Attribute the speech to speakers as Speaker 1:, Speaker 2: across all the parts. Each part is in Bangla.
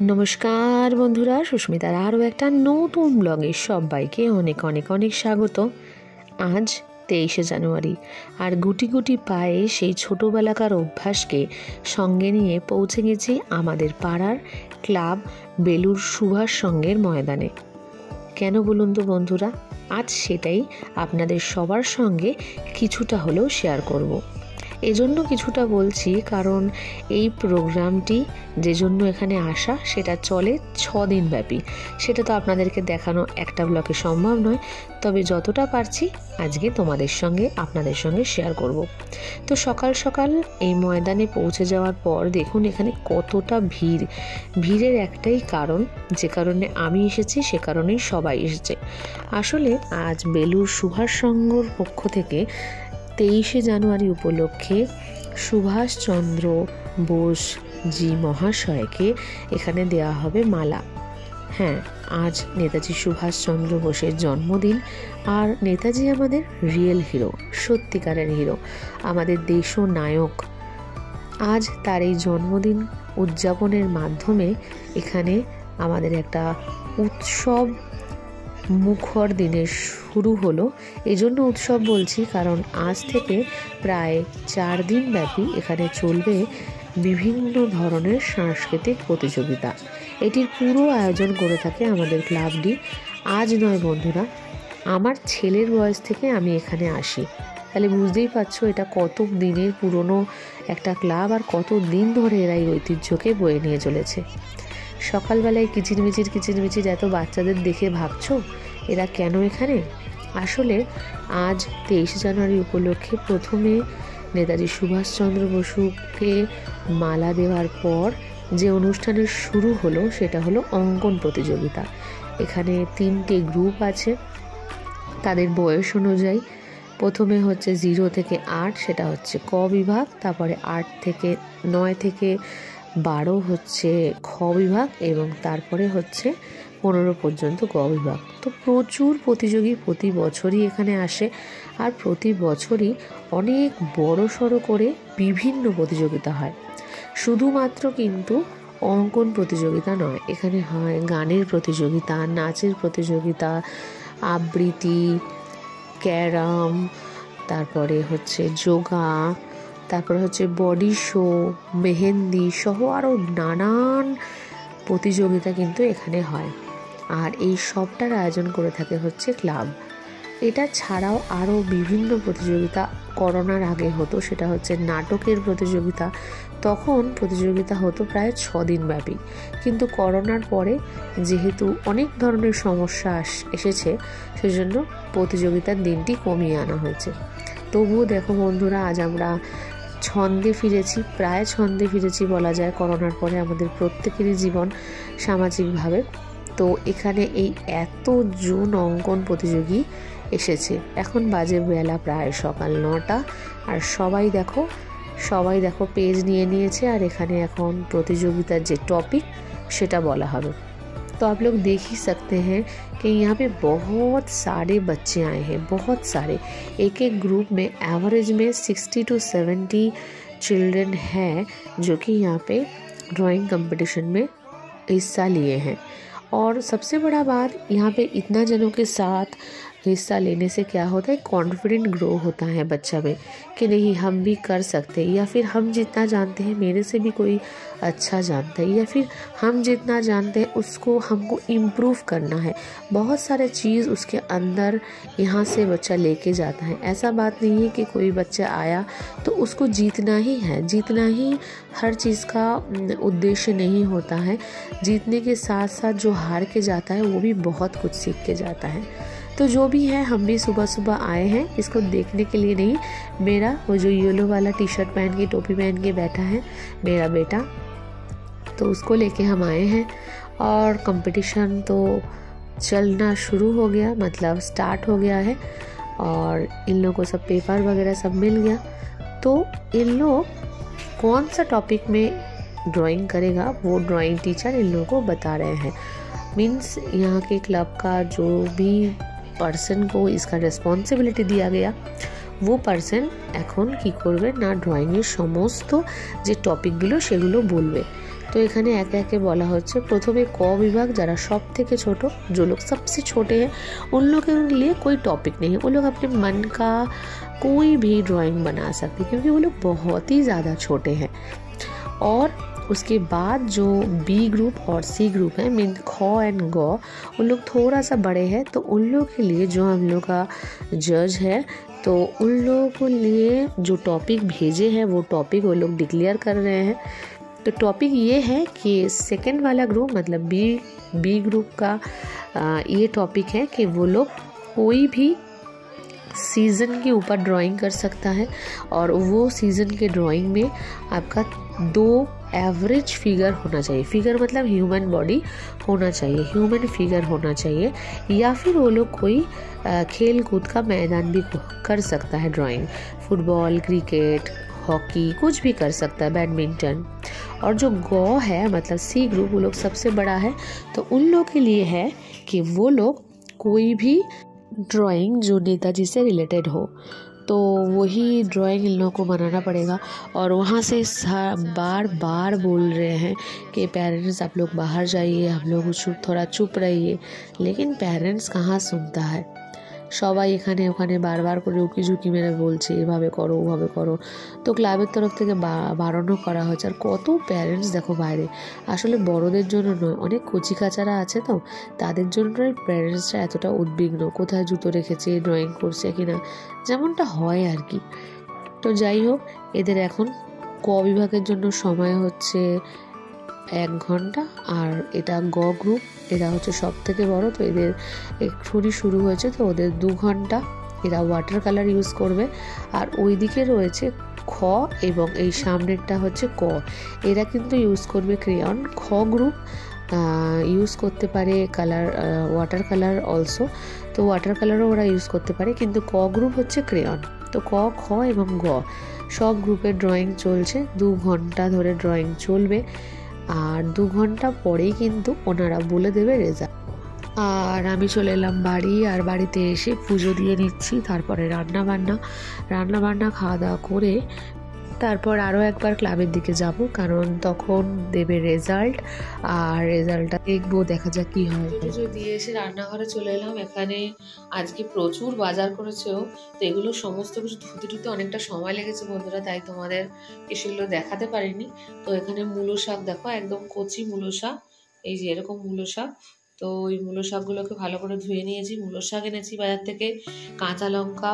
Speaker 1: नमस्कार बंधुरा सुष्मितार आरो एक नतून ब्लगे सबाइके अनेक अनेक अनेक स्वागत। आज 23 জানুয়ারি और गुटी गुटी पाए सेई छोटोबेलाकार अभ्यासके संगे निये पौঁছে गेছি आमादेर पाड़ार क्लाब बेलुर सुभाष संघेर मयदाने। केन बोलुन तो बंधुरा, आज सेटाई आपनादेर सबार संगे किछुटा हलेও शेयर करब। एजोन्नो किछुटा बोलছি कारण এই প্রোগ্রামটি যে জন্য এখানে আসা সেটা চলে 6 দিন ব্যাপী। সেটা তো আপনাদেরকে দেখানো একটা ব্লগে সম্ভব নয়, তবে যতটা পারছি আজকে আপনাদের সঙ্গে শেয়ার করব। তো সকাল সকাল এই ময়দানে পৌঁছে যাওয়ার পর দেখুন এখানে কতটা ভিড়ের একটাই কারণ, যে কারণে আমি এসেছি সে কারণেই সবাই এসেছে। আসলে আজ বেলুর সুভাষ সংঘর পক্ষ থেকে 23 জানুয়ারি উপলক্ষে সুভাষ চন্দ্র বোস জি মহাশয়কে এখানে দেওয়া হবে মালা। হ্যাঁ, আজ নেতাজি সুভাষ চন্দ্র বোসের জন্মদিন। আর নেতাজি আমাদের রিয়েল হিরো, সত্যিকারের হিরো, আমাদের দেশও নায়ক। আজ তার এই জন্মদিন উদযাপনের মাধ্যমে এখানে আমাদের একটা উৎসব মুখর দিনের শুরু হলো। এজন্য উৎসব বলছি কারণ আজ থেকে প্রায় 4 দিন ব্যাপী এখানে চলবে বিভিন্ন ধরনের সাংস্কৃতিক প্রতিযোগিতা। এটির পুরো আয়োজন করে থাকে আমাদের ক্লাবটি। আজ নয় বন্ধুরা, আমার ছেলের বয়স থেকে আমি এখানে আসি, তাহলে বুঝতেই পারছো এটা কত দিনের পুরনো একটা ক্লাব আর কত দিন ধরে এরা এই ঐতিহ্যকে বয়ে নিয়ে চলেছে। সকালবেলায় কিচিরমিচির এত বাচ্চাদের দেখে ভাবছো এরা কেন এখানে? আসলে আজ 23 জানুয়ারি উপলক্ষে প্রথমে নেতাজি সুভাষচন্দ্র বসুকে মালা দেওয়ার পর যে অনুষ্ঠানের শুরু হলো সেটা হলো অঙ্কন প্রতিযোগিতা। এখানে 3টে গ্রুপ আছে, তাদের বয়স অনুযায়ী। প্রথমে হচ্ছে 0 থেকে 8, সেটা হচ্ছে ক বিভাগ। তারপরে 8 থেকে 9 থেকে 12 হচ্ছে খ বিভাগ এবং তারপরে হচ্ছে 15 পর্যন্ত গ বিভাগ। তো প্রচুর প্রতিযোগী প্রতি বছরই এখানে আসে, আর প্রতি বছরই অনেক বড় সড়ো করে বিভিন্ন প্রতিযোগিতা হয়। শুধুমাত্র কিন্তু অঙ্কন প্রতিযোগিতা নয়, এখানে হয় গানের প্রতিযোগিতা, নাচের প্রতিযোগিতা, আবৃত্তি, ক্যারাম, তারপরে হচ্ছে যোগা, তারপরে হচ্ছে বডি শো, মেহেন্দি সহ আরও নানান প্রতিযোগিতা কিন্তু এখানে হয়। আর এই সবটার আয়োজন করে থাকে হচ্ছে ক্লাব। এটা ছাড়াও আরও বিভিন্ন প্রতিযোগিতা করোনার আগে হতো, সেটা হচ্ছে নাটকের প্রতিযোগিতা। তখন প্রতিযোগিতা হতো প্রায় 6 দিন ব্যাপী, কিন্তু করোনার পরে যেহেতু অনেক ধরনের সমস্যা এসেছে সেজন্য প্রতিযোগিতার দিনটি কমিয়ে আনা হয়েছে। তবুও দেখো বন্ধুরা, আজ আমরা ছন্দে ফিরেছি, প্রায় ছন্দে ফিরেছি বলা যায়। করোনার পরে আমাদের প্রত্যেকেরই জীবন সামাজিকভাবে। তো এখানে এই এতজন অঙ্কন প্রতিযোগী এসেছে। এখন বাজে বেলা প্রায় সকাল 9টা, আর সবাই দেখো পেজ নিয়ে নিয়েছে। আর এখানে এখন প্রতিযোগিতার যে টপিক সেটা বলা হবে। तो आप लोग देख ही सकते हैं कि यहाँ पे बहुत सारे बच्चे आए हैं, बहुत सारे। एक ग्रुप में एवरेज में 60 to 70 चिल्ड्रन हैं जो कि यहाँ पे ड्राइंग कंपटीशन में हिस्सा लिए हैं। और सबसे बड़ा बात, यहाँ पे इतना जनों के साथ हिस्सा लेने से क्या होता है, कॉन्फिडेंट ग्रो होता है बच्चा में कि नहीं हम भी कर सकते हैं, या फिर हम जितना जानते हैं मेरे से भी कोई अच्छा जानता है, या फिर हम जितना जानते हैं उसको हमको इम्प्रूव करना है। बहुत सारे चीज़ उसके अंदर यहाँ से बच्चा लेके जाता है। ऐसा बात नहीं है कि कोई बच्चा आया तो उसको जीतना ही हर चीज़ का उद्देश्य नहीं होता है। जीतने के साथ साथ जो हार के जाता है वो भी बहुत कुछ सीख के जाता है। तो जो भी है, हम भी सुबह आए हैं इसको देखने के लिए नहीं। मेरा वो जो येलो वाला टी शर्ट पहन के टोपी पहन के बैठा है मेरा बेटा, तो उसको लेके हम आए हैं। और कंपटीशन तो चलना शुरू हो गया, मतलब स्टार्ट हो गया है। और इन लोगों को सब पेपर वगैरह सब मिल गया। तो इन लोग कौन सा टॉपिक में ड्राइंग करेगा वो ड्राइंग टीचर इन लोगों को बता रहे हैं। मीन्स यहाँ के क्लब का जो भी পার্সন को इसका রেসপন্সিবিলিটি दिया गया, वो পার্সন এখন কি করবে না, ড্রয়িংয়ের সমস্ত যে টপিকগুলো সেগুলো বলবে। तो এখানে একে একে বলা হচ্ছে। প্রথমে ক विभाग, যারা সব থেকে ছোট, जो लोग सबसे छोटे हैं उन लोगों के लिए कोई टॉपिक नहीं है, वो लोग अपने मन का कोई भी ड्राइंग बना सकते हैं क्योंकि वो लोग बहुत ही ज़्यादा छोटे हैं। और उसके बाद जो बी ग्रुप और सी ग्रुप है, मीन ख एंड ग, उन लोग थोड़ा सा बड़े हैं, तो उन लोगों के लिए जो हम लोग का जज है, तो उन लोगों के लिए जो टॉपिक भेजे हैं वो टॉपिक वो लोग डिक्लेयर कर रहे हैं। तो टॉपिक ये है कि सेकंड वाला ग्रुप मतलब बी ग्रुप का ये टॉपिक है कि वो लोग कोई भी सीज़न के ऊपर ड्राइंग कर सकता है और वो सीज़न के ड्राइंग में आपका 2 एवरेज फिगर होना चाहिए। फिगर मतलब ह्यूमन बॉडी होना चाहिए, ह्यूमन फिगर होना चाहिए, या फिर वो लोग कोई खेल कूद का मैदान भी कर सकता है ड्राइंग, फुटबॉल, क्रिकेट, हॉकी, कुछ भी कर सकता है, बैडमिंटन। और जो गौ है मतलब सी ग्रुप, वो लोग सबसे बड़ा है, तो उन लोग के लिए है कि वो लोग कोई भी ड्राइंग जो नेताजी से रिलेटेड हो, तो वही ड्राइंग इन लोगों को बनाना पड़ेगा। और वहाँ से बार बार बोल रहे हैं कि पेरेंट्स आप लोग बाहर जाइए, हम लोग थोड़ा चुप रहिए, लेकिन पेरेंट्स कहाँ सुनता है। সবাই এখানে ওখানে বারবার করে উকি ঝুঁকি মেরে বলছে এভাবে করো ওভাবে করো। তো ক্লাবের তরফ থেকে বারণও করা হয়েছে। আর কত প্যারেন্টস দেখো বাইরে, আসলে বড়দের জন্য নয়, অনেক কচিকাচারা আছে তো তাদের জন্যই প্যারেন্টসরা এতটা উদ্বিগ্ন, কোথায় জুতো রেখেছে, ড্রয়িং করছে কিনা, যেমনটা হয় আর কি। তো যাই হোক, এদের এখন ক বিভাগের জন্য সময় হচ্ছে 1 ঘন্টা, আর এটা গ গ্রুপ, এরা হচ্ছে সব থেকে বড়, তো এদের এক্ষুনি শুরু হয়েছে, তো ওদের 2 ঘন্টা। এরা ওয়াটার কালার ইউজ করবে। আর ওই দিকে রয়েছে খ এবং এই সামনেরটা হচ্ছে ক, এরা কিন্তু ইউজ করবে ক্রেয়ন। খ গ্রুপ ইউজ করতে পারে কালার, ওয়াটার কালার অলসো, তো ওয়াটার কালারও ওরা ইউজ করতে পারে, কিন্তু ক গ্রুপ হচ্ছে ক্রেয়ন। তো ক, খ এবং গ সব গ্রুপের ড্রয়িং চলছে, 2 ঘন্টা ধরে ড্রয়িং চলবে। আর 2 ঘন্টা পরেই কিন্তু ওনারা বলে দেবে রেজাল্ট। আর আমি চলে এলাম বাড়ি, আর বাড়িতে এসে পুজো দিয়ে নিচ্ছি, তারপরে রান্নাবান্না খাওয়া দাওয়া করে তারপর আরও একবার ক্লাবের দিকে যাব, কারণ তখন দেবে রেজাল্ট, আর রেজাল্টটা দেখবো, দেখা যাক কী হয়। পুজো দিয়ে এসে রান্নাঘরে চলে এলাম। এখানে আজকে প্রচুর বাজার করেছেও, তো এগুলো সমস্ত কিছু ধুতে অনেকটা সময় লেগেছে বন্ধুরা, তাই তোমাদের সেগুলো দেখাতে পারিনি। তো এখানে মূলো শাক দেখো, একদম কচি মূলো শাক, এই যে এরকম মূলো শাক। তো ওই মূলো শাকগুলোকে ভালো করে ধুয়ে নিয়েছি। মূলো শাক এনেছি বাজার থেকে, কাঁচা লঙ্কা,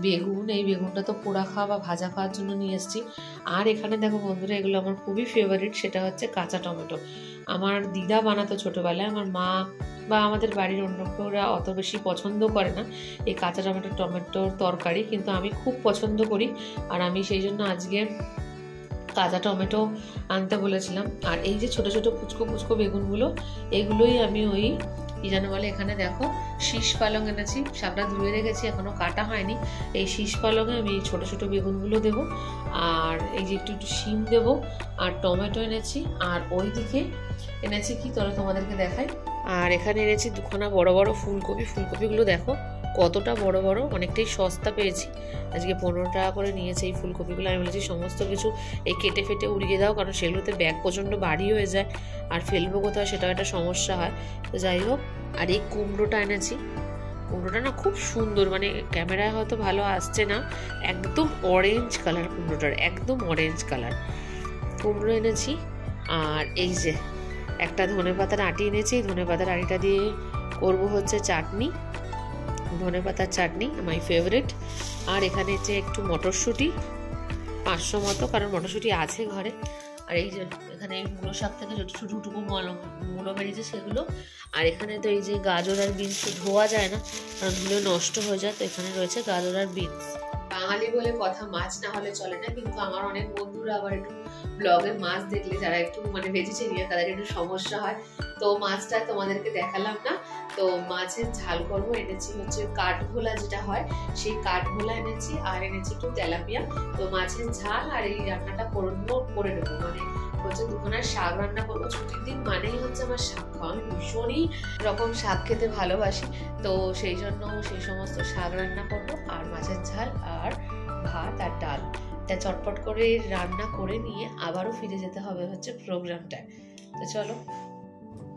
Speaker 1: বেগুন, এই বেগুনটা তো পোড়া খাওয়া বা ভাজা খাওয়ার জন্য নিয়ে এসেছি। আর এখানে দেখো বন্ধুরা, এগুলো আমার খুবই ফেভারিট, সেটা হচ্ছে কাঁচা টমেটো। আমার দিদা বানাতো ছোটোবেলায়, আমার মা বা আমাদের বাড়ির অন্য কেউরা অত বেশি পছন্দ করে না এই কাঁচা টমেটোর তরকারি, কিন্তু আমি খুব পছন্দ করি। আর আমি সেই জন্য আজকে কাঁচা টমেটো আনতে বলেছিলাম। আর এই যে ছোটো ছোটো পুচকো বেগুনগুলো, এগুলোই আমি ওই কি যেন বলে, এখানে দেখো শীষ পালং এনেছি, শাকটা ধুয়ে রেখেছি, এখনও কাটা হয়নি। এই শীষ পালংয়ে আমি এই ছোটো ছোটো বেগুনগুলো দেবো, আর এই যে একটু শিম দেবো, আর টমেটো এনেছি। আর ওই দিকে এনেছি কি তোমাদেরকে দেখাই, আর এখানে এনেছি 2খানা বড় বড় ফুলকপিগুলো দেখো কতটা বড় বড়, অনেকটাই সস্তা পেয়েছি। আজকে 15 টাকা করে নিয়েছে এই ফুলকপিগুলো। আমি বলেছি সমস্ত কিছু এই কেটে ফেটে উড়িয়ে দাও, কারণ সেগুলোতে ব্যাগ প্রচণ্ড ভারী হয়ে যায়, আর ফেলবো কোথাও সেটাও একটা সমস্যা হয়। তো যাই হোক, আর এই কুমড়োটা এনেছি, কুমড়োটা না খুব সুন্দর, মানে ক্যামেরায় হয়তো ভালো আসছে না, একদম অরেঞ্জ কালার কুমড়োটার, একদম অরেঞ্জ কালার কুমড়ো এনেছি। আর এই যে একটা ধনেপাতার আটি এনেছি, ধনেপাতার আটিটা দিয়ে করব হচ্ছে চাটনি, ধনেপাতার চাটনি, মাই ফেভারিট। আর এখানে হচ্ছে একটু মটরশুঁটি 500 মতো, কারণ মটরশুঁটি আছে ঘরে। আর এই যে এখানে এই মূলো শাক থেকে ছোটুকু মূলো বেরিয়েছে সেগুলো। আর এখানে তো এই যে গাজর আর বিনস ধোয়া যায় না, কারণ ধুলে নষ্ট হয়ে যায়, তো এখানে রয়েছে গাজর আর বিনস। বাঙালি বলে কথা, মাছ না হলে চলে না, কিন্তু আমার অনেক বন্ধুরা আবার একটু ব্লগে মাছ দেখলে, যারা একটু মানে ভেজিটেরিয়ান, তাদের একটু সমস্যা হয়, তো মাছটা তোমাদেরকে দেখালাম না। তো মাছের ঝাল করবো, এনেছি হচ্ছে কাঠভোলা যেটা হয়, সেই কাঠভোলা এনেছি, আর এনেছি একটু তেলাপিয়া। তো মাছের ঝাল আর এই রান্নাটা করে নেবো, মানে হচ্ছে 2খানা শাক রান্না করবো। ছুটির দিন মানেই হচ্ছে আমার শাক খাওয়া, আমি ভীষণই রকম শাক খেতে ভালোবাসি, তো সেই জন্য সেই সমস্ত শাক রান্না করবো, আর মাছের ঝাল আর ভাত আর ডাল। তাই চটপট করে রান্না করে নিয়ে আবারও ফিরে যেতে হবে হচ্ছে প্রোগ্রামটায়। তো চলো।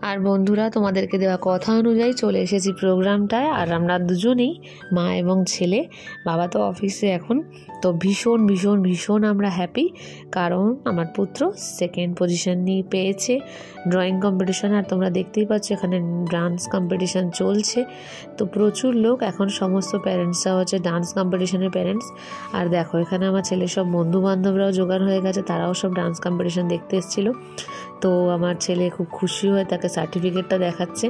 Speaker 1: আর বন্ধুরা, তোমাদেরকে দেওয়া কথা অনুযায়ী চলে এসেছি প্রোগ্রামটায়। আর আমরা দুজনেই, মা এবং ছেলে, বাবা তো অফিসে এখন, তো ভীষণ ভীষণ ভীষণ আমরা হ্যাপি, কারণ আমার পুত্র সেকেন্ড পজিশন নিয়ে পেয়েছে ড্রয়িং কম্পিটিশন। আর তোমরা দেখতেই পাচ্ছ এখানে ডান্স কম্পিটিশান চলছে, তো প্রচুর লোক এখন, সমস্ত প্যারেন্টসরা হচ্ছে ডান্স কম্পিটিশনের প্যারেন্টস। আর দেখো এখানে আমার ছেলের সব বন্ধু বান্ধবরাও জোগাড় হয়ে গেছে, তারাও সব ডান্স কম্পিটিশান দেখতে এসেছিলো। তো আমার ছেলে খুব খুশি হয়ে তাকে সার্টিফিকেটটা দেখাচ্ছে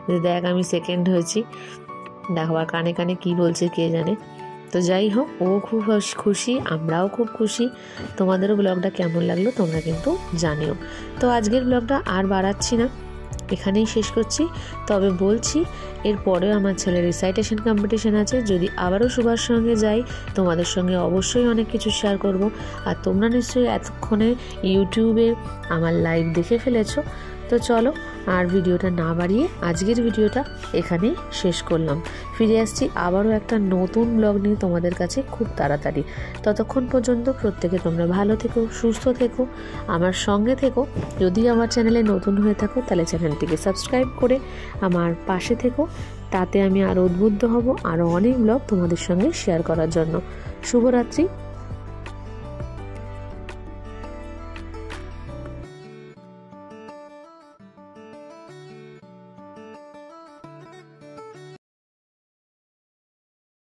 Speaker 1: যে দেখ আমি সেকেন্ড হয়েছি। দেখো আর কানে কানে কী বলছে কে জানে। তো যাই হোক, ও খুব খুশি, আমরাও খুব খুশি। তোমাদেরও ব্লগটা কেমন লাগলো তোমরা কিন্তু জানিও। তো আজকের ব্লগটা আর বাড়াচ্ছি না, এখানেই শেষ করছি। তবে বলছি এরপরেও আমার ছেলের রিসাইটেশন কম্পিটিশান আছে, যদি আবারও সুভার সঙ্গে যাই তোমাদের সঙ্গে অবশ্যই অনেক কিছু শেয়ার করব। আর তোমরা নিশ্চয়ই এতক্ষণে ইউটিউবে আমার লাইভ দেখে ফেলেছো। তো চলো আর ভিডিওটা না বাড়িয়ে আজকের ভিডিওটা এখানেই শেষ করলাম। ফিরে আসছি আবারও একটা নতুন ব্লগ নিয়ে তোমাদের কাছে খুব তাড়াতাড়ি। ততক্ষণ পর্যন্ত প্রত্যেকে তোমরা ভালো থেকো, সুস্থ থেকো, আমার সঙ্গে থেকো। যদি আমার চ্যানেলে নতুন হয়ে থাকো তাহলে চ্যানেলটিকে সাবস্ক্রাইব করে আমার পাশে থেকো, তাতে আমি আরও উদ্বুদ্ধ হব আরও অনেক ব্লগ তোমাদের সঙ্গে শেয়ার করার জন্য। শুভরাত্রি।